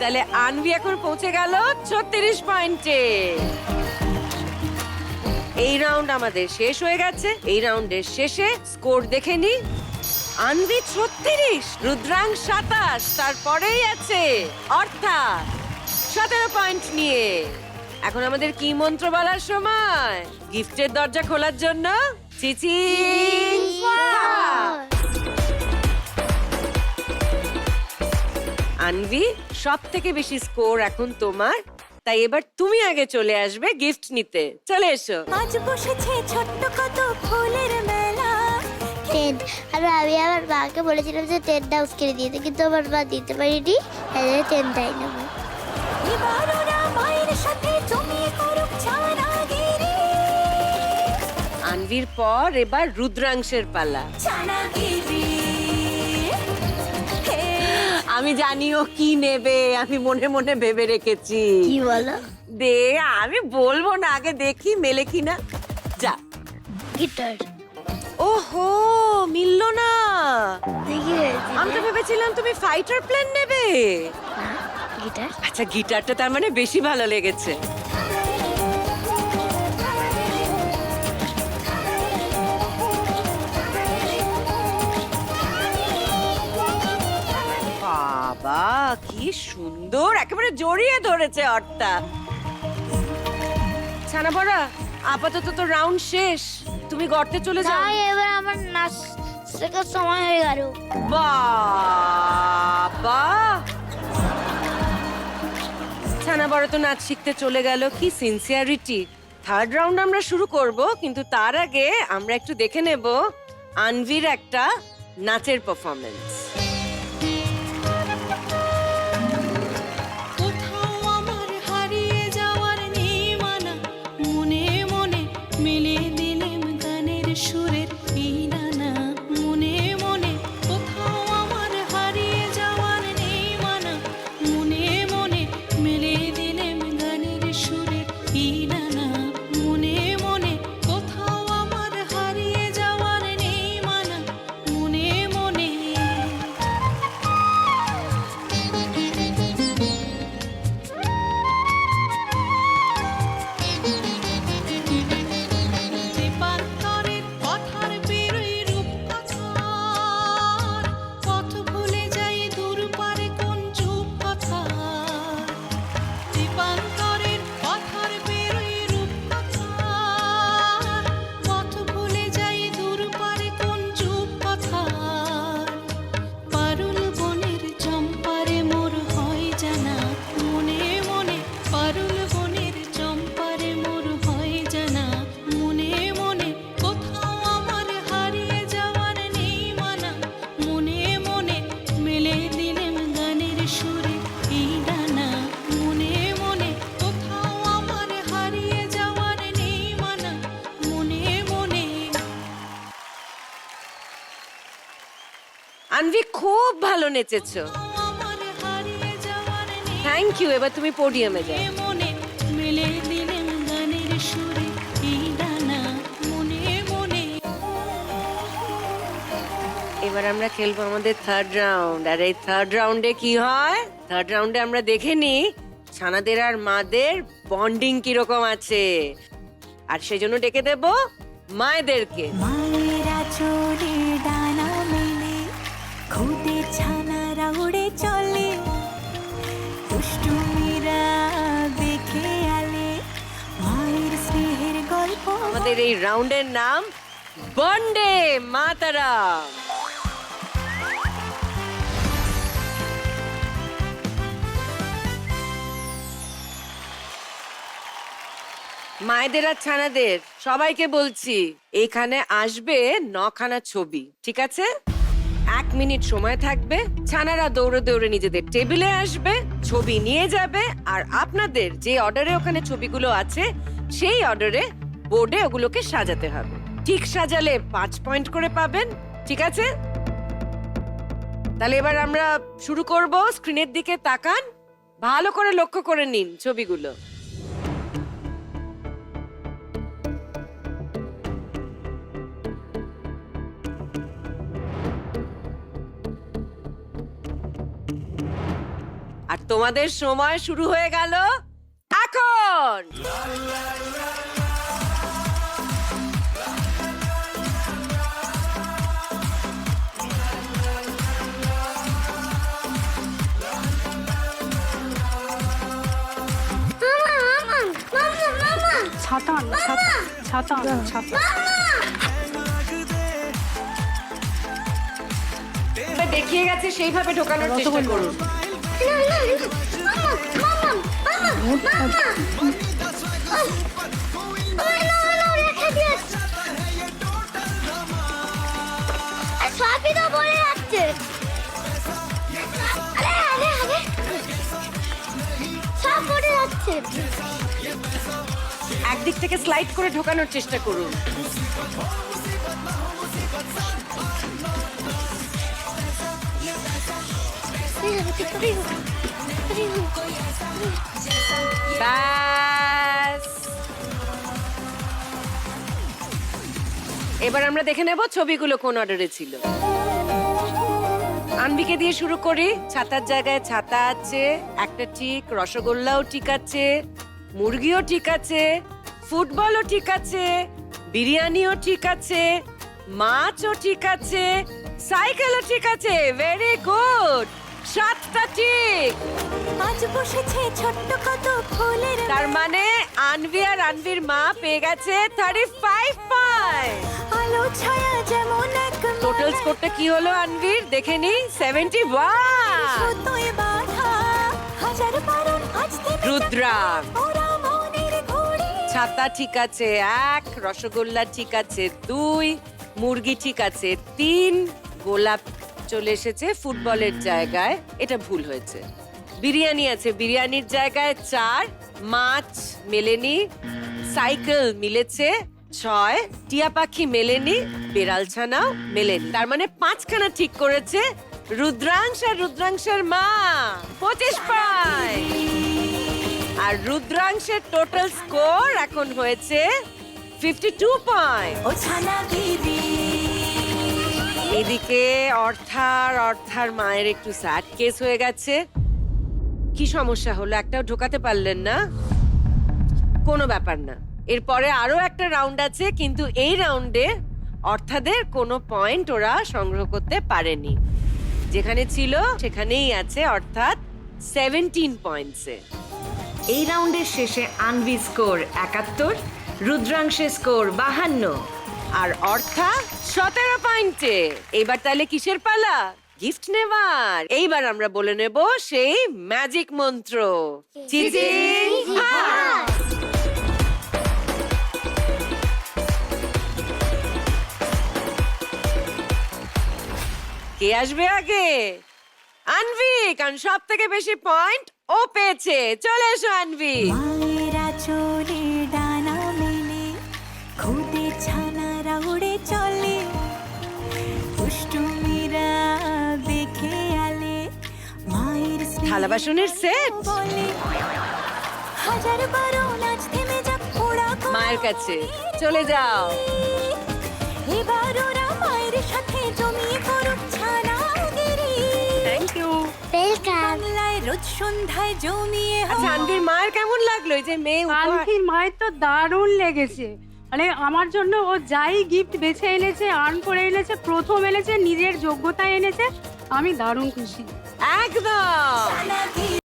তাহলে আনভি এখন পৌঁছে গেল 36 পয়েন্টে। এই রাউন্ড আমাদের শেষ হয়ে গেছে। এই রাউন্ডের শেষে স্কোর দেখে নি। আনভি 36, রুদ্রাং 27, তারপরেই আছে অর্থাৎ 17 পয়েন্ট নিয়ে। এখন আমাদের কি মন্ত্র বলার সময়? গিফটের দরজা খোলার জন্য চিচি আনভি, সব থেকে বেশি স্কোর এখন তোমার, তাই এবার তুমি আগে চলে আসবে গিফট নিতে। চলে এসো। আজ বসেছে ছোট্ট কত ফুলের মেলা। টেন্ট আর আমি আমার মাকে বলেছিলাম যে টেন্ট হাউস কিনে দিতে, কিন্তু আমার মা দিতে পারিনি। টেন্টটাই নেবো। এবার ওরা মায়ের সাথে জমিয়ে করুক চানাগিরি। আনভির পর এবার রুদ্রাংশের পালা। চানাগিরি। আমি জানিও কি নেবে, আমি মনে মনে ভেবে রেখেছি। কি বলো? দে, আমি বলবো না, আগে দেখি মেলে কিনা। যা। গিটার। ওহো, মিললো না। দেখি আমি তো ভেবেছিলাম তুমি ফাইটার প্লেন নেবে। গিটার। আচ্ছা, গিটারটা তার মানে বেশি ভালো লেগেছে। বাবা, কি সুন্দর, একেবারে জড়িয়ে ধরেছে অর্থা। ছানা বড়া, আপাতত তো রাউন্ড শেষ, তুমি গর্তে চলে যাও। তাই এবার আমার নাচ শেখার সময় হয়ে গেল। বাবা, ছানা বড় তো নাচ শিখতে চলে গেল, কি সিনসিয়ারিটি। থার্ড রাউন্ড আমরা শুরু করব, কিন্তু তার আগে আমরা একটু দেখে নেব আনভির একটা নাচের পারফরমেন্স। কোথাও আমার হারিয়ে যাওয়ার নেই মানা, মনে মনে মিলে দিলেম গানের সুরের ইনানা। মনে মনে কোথাও আমার হারিয়ে যাওয়ার নেই মানা, মনে মনে মিলে দিলেম গানের সুরের ইনানা। মনে মনে কোথাও আমার হারিয়ে যাওয়ার নেই মানা, মনে মনে। দীপান্তরের পথার পেরোই রূপকথার, পথ ভুলে যাই দূর পারে কোন চুপ কথার। দীপান্তরের পথার পেরোই রূপকথার, পথ ভুলে যাই দূর পারে কোন চুপ কথার। পারুল বনের চম্পারে মোর হয় জানা, মনে মনে পারুল বনের চম্পারে মোর হয় জানা। মনে মনে কোথাও আমার হারিয়ে যাওয়ার নেই মানা, মনে মনে মেলে দিলেম গানের সুরে এই ডানা। মনে মনে কোথাও আমার হারিয়ে যাওয়ার নেই মানা, মনে মনে। আনভি, খুব ভালো নেচেছো, আমার হারিয়ে যাওয়ার নেই থ্যাংক ইউ। এবার তুমি পোডিয়ামে যাও। মনে মেলে দিলেন গানের সুরে এই ডানা। মনে মনে। এবার আমরা খেলবো আমাদের থার্ড রাউন্ড। আর এই থার্ড রাউন্ডে কি হয়? থার্ড রাউন্ডে আমরা দেখে নিই ছানাদের আর মাদের বন্ডিং কিরকম আছে, আর সেজন্য ডেকে দেব মায়েদেরকে। মায়েরা চলে ডানা মেলে, খুদে ছানারা উড়ে চলে, দুষ্টুমিরা দেখে আলে মায়ের স্নেহের গল্প। আমাদের এই রাউন্ডের নাম বন্ডে মাতারাম। মায়েদের আর ছানাদের সবাইকে বলছি, এখানে আসবে 9খানা ছবি, ঠিক আছে? 1 মিনিট সময় থাকবে, ছানারা দৌড়ে দৌড়ে নিজেদের টেবিলে আসবে, ছবি নিয়ে যাবে, আর আপনাদের যে অর্ডারে ওখানে ছবিগুলো আছে সেই অর্ডারে বোর্ডে ওগুলোকে সাজাতে হবে। ঠিক সাজালে 5 পয়েন্ট করে পাবেন, ঠিক আছে? তাহলে এবার আমরা শুরু করব। স্ক্রিনের দিকে তাকান, ভালো করে লক্ষ্য করে নিন ছবিগুলো। আর তোমাদের সময় শুরু হয়ে গেল এখন। ছাতা আনো, ছাতা আনো, ছাতা। দেখিয়ে গেছে সেইভাবে ঢোকানোর চেষ্টা করুন। সবই তো বলে যাচ্ছে। সব পড়ে যাচ্ছে। একদিক থেকে স্লাইড করে ঢোকানোর চেষ্টা করুন। ব্যাস। এবার আমরা দেখে নেব ছবিগুলো কোন অর্ডারে ছিল। আনবিকে দিয়ে শুরু করি। ছাতার জায়গায় ছাতা আছে, একটা ঠিক, রসগোল্লাও ঠিক আছে, মুরগিও ঠিক আছে, ফুটবলও ঠিক আছে, বিরিয়ানিও ঠিক আছে, মাছও ঠিক আছে, সাইকেলও ঠিক আছে। ভেরি গুড, 7টা ঠিক। আজ বসেছে ছোট্ট কত ফুলের তার মানে আনভি আর আনভির মা পেয়ে গেছে 35 পয়েন্ট। আলো ছায়া যেমন এক টোটাল স্কোরটা কি হলো আনভির দেখে নি? 71। সুতোয় বাঁধা হাজার বারণ আজ থেমে রুদ্রাং, ওরা মনের ঘুড়ি। ছাতা ঠিক আছে 1, রসগোল্লা ঠিক আছে 2, মুরগি ঠিক আছে 3, গোলাপ চলে এসেছে ফুটবলের জায়গায়, এটা ভুল হয়েছে। বিরিয়ানি আছে, বিরিয়ানির জায়গায় 4, মাছ মেলেনি, সাইকেল মিলেছে 6, টিয়া পাখি মেলেনি, বেড়াল ছানাও মেলেনি। তার মানে 5খানা ঠিক করেছে রুদ্রাংশ আর রুদ্রাংশের মা। 25 পয়েন্ট। আর রুদ্রাংশের টোটাল স্কোর এখন হয়েছে 52 পয়েন্ট। ও ছানা দিদি এদিকে অর্থার মায়ের একটু স্যাড কেস হয়ে গেছে। কি সমস্যা হলো? একটাও ঢোকাতে পারলেন না? কোনো ব্যাপার না, এরপরে আরো একটা রাউন্ড আছে, কিন্তু এই রাউন্ডে অর্থাদের কোনো পয়েন্ট ওরা সংগ্রহ করতে পারেনি। যেখানে ছিল সেখানেই আছে, অর্থাৎ 17 পয়েন্টসে। এই রাউন্ডের শেষে আনভি স্কোর 71, রুদ্রাংশের স্কোর 52 আর অর্থা 17 পয়েন্টে। এবার তাহলে কিসের পালা? গিফট নেবার। এইবার আমরা বলে নেব সেই ম্যাজিক মন্ত্র, চিচিং হাট। কে আসবে আগে? আনভি, কারণ সব থেকে বেশি পয়েন্ট ও পেয়েছে। চলে এসো আনভি। মায়েরা চলে ডানা মেলে খুদে ছানারা উড়ে চলে দুষ্টুমিরা দেখে আলে মায়ের থালা বাসনের সেট বলে হাজার বারো নাচ থেমে যাক ওরা মায়ের কাছে চলে যাও। এবার ওরা মায়ের সাথে জমিয়ে করুক ছানাগিরি। Thank you. ওয়েলকাম। বাংলায় রোজ সন্ধ্যায় জমিয়ে আচ্ছা আনভির মায়ের কেমন লাগলো এই যে মেয়ে উপহার? আনভির মায়ের তো দারুণ লেগেছে। মানে আমার জন্য ও যাই গিফট বেছে এনেছে, আর্ন করে এনেছে, প্রথম এনেছে, নিজের যোগ্যতায় এনেছে, আমি দারুণ খুশি। একদম। ছানাগিরি